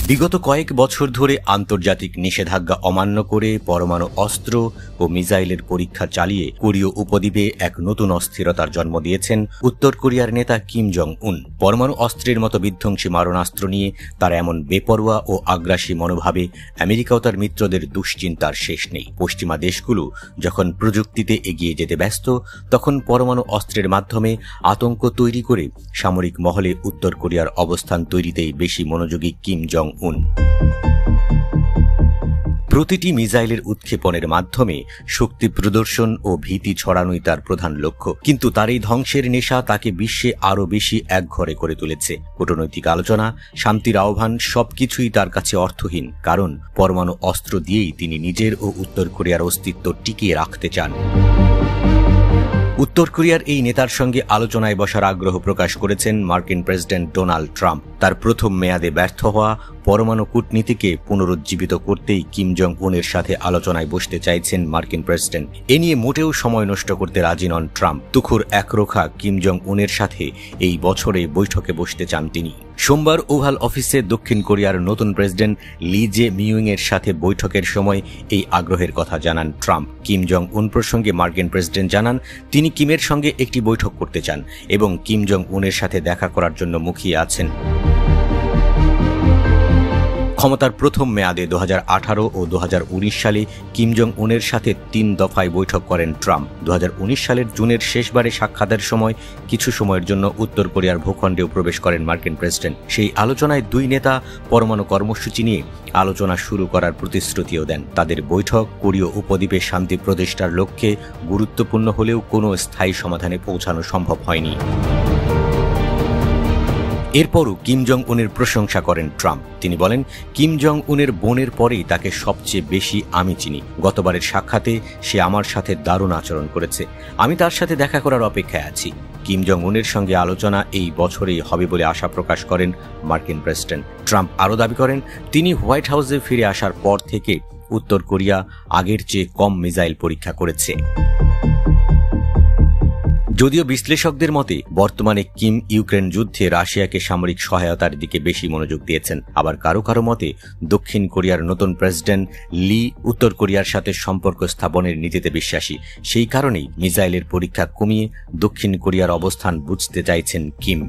বিগত কয়েক বছর ধরে আন্তর্জাতিক নিষেধাজ্ঞা অমান্য করে পরমাণু অস্ত্র ও মিসাইলের পরীক্ষা চালিয়ে কোরীয় উপদ্বীপে এক নতুন অস্থিরতার জন্ম দিয়েছেন উত্তর কোরিয়ার নেতা কিম জং উন। পরমাণু অস্ত্রের মতো বিধ্বংসী মারণাস্ত্র নিয়ে তার এমন বেপরোয়া ও আগ্রাসী মনোভাবে আমেরিকা ও তার মিত্রদের দুশ্চিন্তার শেষ নেই। পশ্চিমা দেশগুলো যখন প্রযুক্তিতে এগিয়ে যেতে ব্যস্ত, তখন পরমাণু অস্ত্রের মাধ্যমে আতঙ্ক তৈরি করে সামরিক মহলে উত্তর কোরিয়ার অবস্থান তৈরিতেই বেশি মনোযোগী কিম জং উন। প্রতিটি মিসাইলের উৎক্ষেপণের মাধ্যমে শক্তি প্রদর্শন ও ভীতি ছড়ানোই তার প্রধান লক্ষ্য, কিন্তু তার এই ধ্বংসের নেশা তাকে বিশ্বে আরও বেশি একঘরে করে তুলেছে। কূটনৈতিক আলোচনা, শান্তির আহ্বান সবকিছুই তার কাছে অর্থহীন, কারণ পরমাণু অস্ত্র দিয়েই তিনি নিজের ও উত্তর কোরিয়ার অস্তিত্ব টিকিয়ে রাখতে চান। উত্তর কোরিয়ার এই নেতার সঙ্গে আলোচনায় বসার আগ্রহ প্রকাশ করেছেন মার্কিন প্রেসিডেন্ট ডোনাল্ড ট্রাম্প। তার প্রথম মেয়াদে ব্যর্থ হওয়া পরমাণু কূটনীতিকে পুনরুজ্জীবিত করতেই কিম জং উনের সাথে আলোচনায় বসতে চাইছেন মার্কিন প্রেসিডেন্ট। এ নিয়ে মোটেও সময় নষ্ট করতে রাজি নন ট্রাম্প। তুখোর একরোখা কিম জং উনের সাথে এই বছরে বৈঠকে বসতে চান তিনি। সোমবার ওভাল অফিসে দক্ষিণ কোরিয়ার নতুন প্রেসিডেন্ট লি জে মিউং এর সাথে বৈঠকের সময় এই আগ্রহের কথা জানান ট্রাম্প। কিম জং উন প্রসঙ্গে মার্কিন প্রেসিডেন্ট জানান তিনি কিমের সঙ্গে একটি বৈঠক করতে চান এবং কিম জং উনের সাথে দেখা করার জন্য মুখিয়ে আছেন। ক্ষমতার প্রথম মেয়াদে 2018 ও 2019 সালে কিম জং উনের সাথে 3 দফায় বৈঠক করেন ট্রাম্প। 2019 সালের জুনের শেষবারে সাক্ষাতের সময় কিছু সময়ের জন্য উত্তর কোরিয়ার ভূখণ্ডেও প্রবেশ করেন মার্কিন প্রেসিডেন্ট। সেই আলোচনায় দুই নেতা পরমাণু কর্মসূচি নিয়ে আলোচনা শুরু করার প্রতিশ্রুতিও দেন। তাদের বৈঠক কোরীয় উপদ্বীপে শান্তি প্রতিষ্ঠার লক্ষ্যে গুরুত্বপূর্ণ হলেও কোনো স্থায়ী সমাধানে পৌঁছানো সম্ভব হয়নি। এরপরও কিম জং উনের প্রশংসা করেন ট্রাম্প। তিনি বলেন, কিম জং উনের বোনের পরেই তাকে সবচেয়ে বেশি আমি চিনি। গতবারের সাক্ষাতে সে আমার সাথে দারুণ আচরণ করেছে। আমি তার সাথে দেখা করার অপেক্ষায় আছি। কিম জং উনের সঙ্গে আলোচনা এই বছরেই হবে বলে আশা প্রকাশ করেন মার্কিন প্রেসিডেন্ট। ট্রাম্প আরও দাবি করেন, তিনি হোয়াইট হাউসে ফিরে আসার পর থেকে উত্তর কোরিয়া আগের চেয়ে কম মিসাইল পরীক্ষা করেছে। যদিও বিশ্লেষকদের মতে বর্তমানে কিম ইউক্রেন যুদ্ধে রাশিয়াকে সামরিক সহায়তার দিকে বেশি মনোযোগ দিয়েছেন। আবার কারো কারো মতে দক্ষিণ কোরিয়ার নতুন প্রেসিডেন্ট লি উত্তর কোরিয়ার সাথে সম্পর্ক স্থাপনের নীতিতে বিশ্বাসী। সেই কারণেই মিসাইলের পরীক্ষা কমিয়ে দক্ষিণ কোরিয়ার অবস্থান বুঝতে চাইছেন কিম।